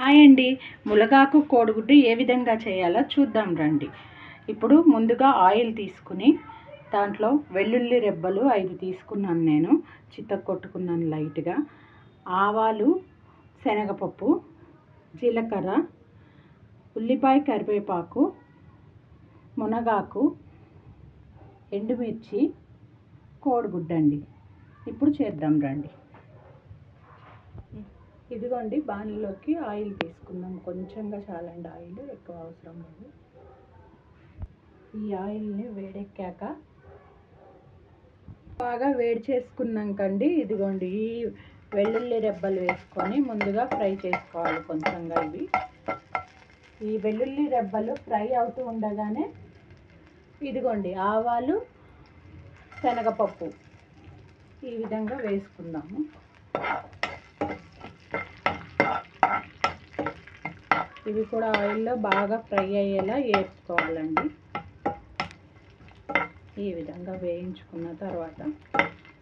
Hi అండి. ములగాకు కోడిగుడ్డు ఏ విధంగా చేయాలో చూద్దాం రండి. ఇప్పుడు ముందుగా ఆయిల్ తీసుకుని దాంట్లో వెల్లుల్లి రెబ్బలు 5 తీసుకున్నాను, నేను చితక్కొట్టుకున్నాను లైట్గా. ఆవాలు, శనగపప్పు, జీలకర్ర, ఉల్లిపాయ, కరివేపాకు, మునగాకు, ఎండుమిర్చి, కోడిగుడ్డు అండి. ఇప్పుడు చేద్దాం రండి. ఇదిగోండి, బాణలిలోకి ఆయిల్ తీసుకుందాం. కొంచెంగా చాలండి, ఆయిల్ ఎక్కువ అవసరం లేదు. ఈ ఆయిల్ని వేడెక్కాక బాగా వేడి చేసుకున్నాకండి, ఇదిగోండి ఈ వెల్లుల్లి రెబ్బలు వేసుకొని ముందుగా ఫ్రై చేసుకోవాలి కొంచెంగా. ఈ వెల్లుల్లి రెబ్బలు ఫ్రై అవుతూ ఉండగానే ఇదిగోండి ఆవాలు, శనగపప్పు ఈ విధంగా వేసుకుందాము. ఇవి కూడా ఆయిల్లో బాగా ఫ్రై అయ్యేలా వేసుకోవాలండి. ఈ విధంగా వేయించుకున్న తర్వాత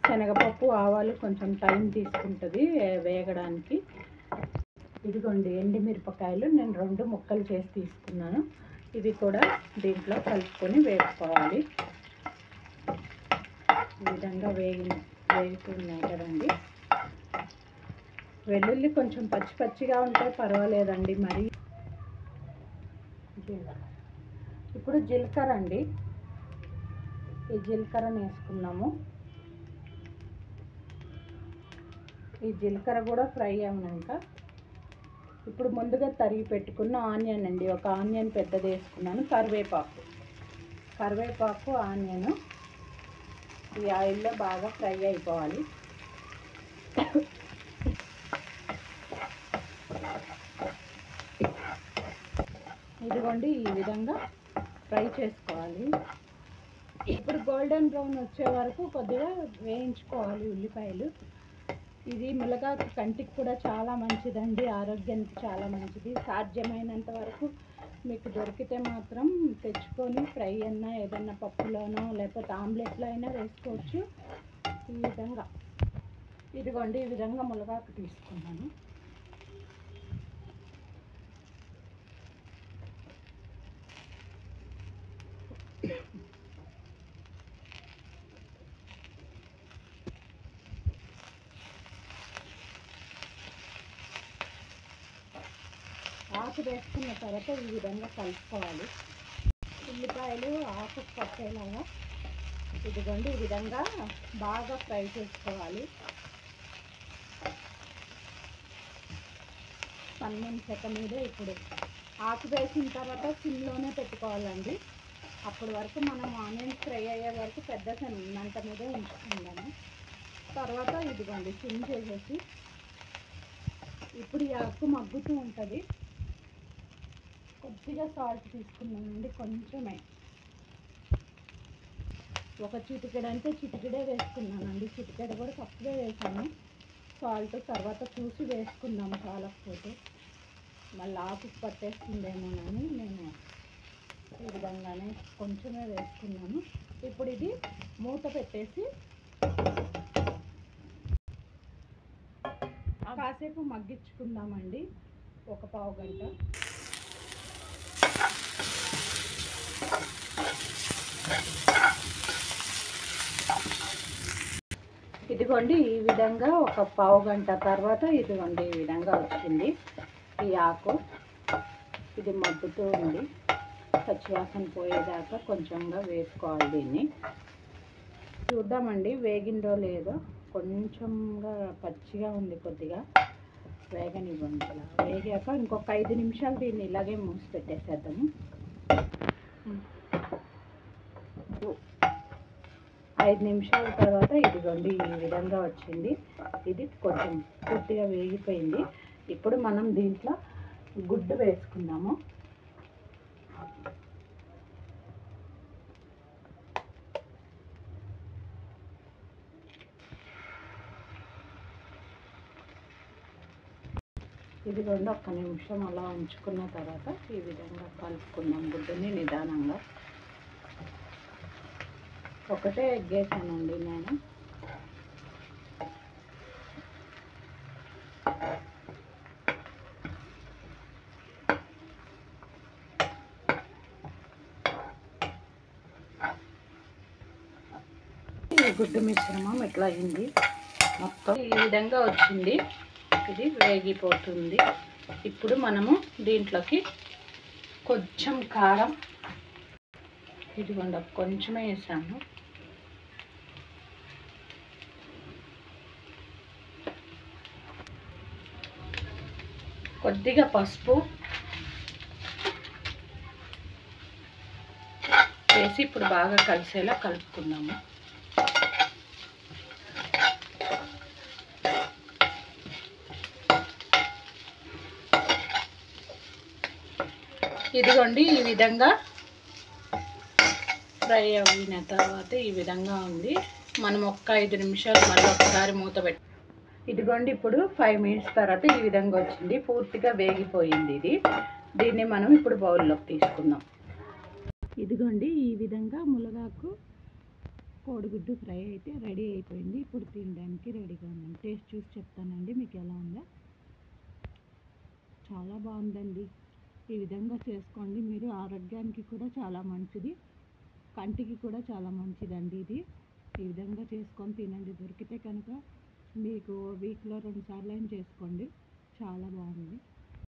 శనగపప్పు, ఆవాలు కొంచెం టైం తీసుకుంటుంది వేగడానికి. ఇదిగోండి ఎండుమిరపకాయలు నేను 2 ముక్కలు చేసి తీసుకున్నాను. ఇవి కూడా దీంట్లో కలుపుకొని వేసుకోవాలి. ఈ విధంగా వేగుతున్నాయి కదండి. వెల్లుల్లి కొంచెం పచ్చి పచ్చిగా ఉంటే పర్వాలేదండి. మరి ఇప్పుడు జీలకర్ర అండి, ఈ జీలకర్రని వేసుకున్నాము. ఈ జీలకర్ర కూడా ఫ్రై అయ్యాక ఇప్పుడు ముందుగా తరిగి పెట్టుకున్న ఆనియన్ అండి, ఒక ఆనియన్ పెద్దది వేసుకున్నాను. కరివేపాకు, ఆనియన్ ఈ ఆయిల్లో బాగా ఫ్రై అయిపోవాలి. ఇదిగోండి ఈ విధంగా ఫ్రై చేసుకోవాలి. ఇప్పుడు గోల్డెన్ బ్రౌన్ వచ్చే వరకు కొద్దిగా వేయించుకోవాలి ఉల్లిపాయలు. ఇది ములగాకు కంటికి కూడా చాలా మంచిదండి, ఆరోగ్యానికి చాలా మంచిది. సాధ్యమైనంత వరకు మీకు దొరికితే మాత్రం తెచ్చుకొని ఫ్రై అయినా ఏదన్నా పప్పులోనో లేకపోతే ఆమ్లెట్లో అయినా వేసుకోవచ్చు. ఈ విధంగా ఇదిగోండి ఈ విధంగా ములగాకు తీసుకున్నాను. ఆకు వేసుకున్న తర్వాత ఈ విధంగా కలుపుకోవాలి. ఉల్లిపాయలు ఆకు పట్టేలాగా ఇదిగోండి ఈ విధంగా బాగా ఫ్రై చేసుకోవాలి. సన్నని చెక్క మీద ఇప్పుడు ఆకు వేసిన తర్వాత సిమ్లోనే పెట్టుకోవాలండి. అప్పటి వరకు మనం ఆనియన్స్ ఫ్రై అయ్యే వరకు పెద్ద మంట మీద ఉంచుకుందాము. తర్వాత ఇదిగోండి సిమ్ చేసేసి ఇప్పుడు ఈ ఆకు మగ్గుతూ ఉంటుంది. కొద్దిగా సాల్ట్ తీసుకున్నానండి, కొంచెమే, ఒక చిటికెడు అంటే చిటికెడే వేసుకున్నానండి. చిటికెడు కూడా తక్కువే వేసాను సాల్ట్. తర్వాత చూసి వేసుకున్నాము, చాలకపోతే మళ్ళీ ఆకు పట్టేస్తుందేమోనని నేను ఈ విధంగానే కొంచెమే వేసుకున్నాను. ఇప్పుడు ఇది మూత పెట్టేసి కాసేపు మగ్గించుకుందామండి, ఒక పావు గంట. ఇదిగోండి ఈ విధంగా ఒక పావు గంట తర్వాత ఇదిగోండి ఈ విధంగా వచ్చింది ఈ ఆకు. ఇది మగ్గుతూ ఉంది, పచ్చివాసన పోయేదాకా కొంచెంగా వేసుకోవాలి. దీన్ని చూద్దామండి వేగిందో లేదో. కొంచెంగా పచ్చిగా ఉంది, కొద్దిగా వేగనివ్వండి. ఇలా వేగాక ఇంకొక 5 నిమిషాలు దీన్ని ఇలాగే మూసి పెట్టేసేద్దాము. 5 నిమిషాల తర్వాత ఇదిగోండి ఈ విధంగా వచ్చింది. ఇది కొంచెం పూర్తిగా వేగిపోయింది. ఇప్పుడు మనం దీంట్లో గుడ్డు వేసుకుందాము. ఇదిగోండి ఒక్క నిమిషం అలా ఉంచుకున్న తర్వాత ఈ విధంగా కలుపుకుందాం గుడ్డుని నిదానంగా. ఒకటే ఎగ్ వేసానండి నేను. కోడిగుడ్డు మిశ్రమం ఇట్లా అయింది, మొత్తం ఈ విధంగా వచ్చింది. ఇది వేగిపోతుంది. ఇప్పుడు మనము దీంట్లోకి కొంచెం కారం, ఇదిగోండి కొంచెమే వేసాము, కొద్దిగా పసుపు వేసి ఇప్పుడు బాగా కలిసేలా కలుపుకుందాము. ఇదిగోండి ఈ విధంగా ఫ్రై అయిన తర్వాత ఈ విధంగా ఉంది. మనం ఒక్క 5 నిమిషాలు మళ్ళీ ఒకసారి మూత పెట్టి, ఇదిగోండి ఇప్పుడు 5 మినిట్స్ తర్వాత ఈ విధంగా వచ్చింది, పూర్తిగా వేగిపోయింది ఇది. దీన్ని మనం ఇప్పుడు బౌల్లోకి తీసుకుందాం. ఇదిగోండి ఈ విధంగా మునగాకు కోడిగుడ్డు ఫ్రై అయితే రెడీ అయిపోయింది. ఇప్పుడు తినడానికి రెడీగా ఉందండి. టేస్ట్ చూసి చెప్తానండి మీకు ఎలా ఉందో. చాలా బాగుందండి. ఈ విధంగా చేసుకోండి, మీరు ఆరోగ్యానికి కూడా చాలా మంచిది, కంటికి కూడా చాలా మంచిదండి ఇది. ఈ విధంగా చేసుకొని తినండి. దొరికితే కనుక మీకు వీక్లో 2 సార్లు అయినా చేసుకోండి, చాలా బాగుంది.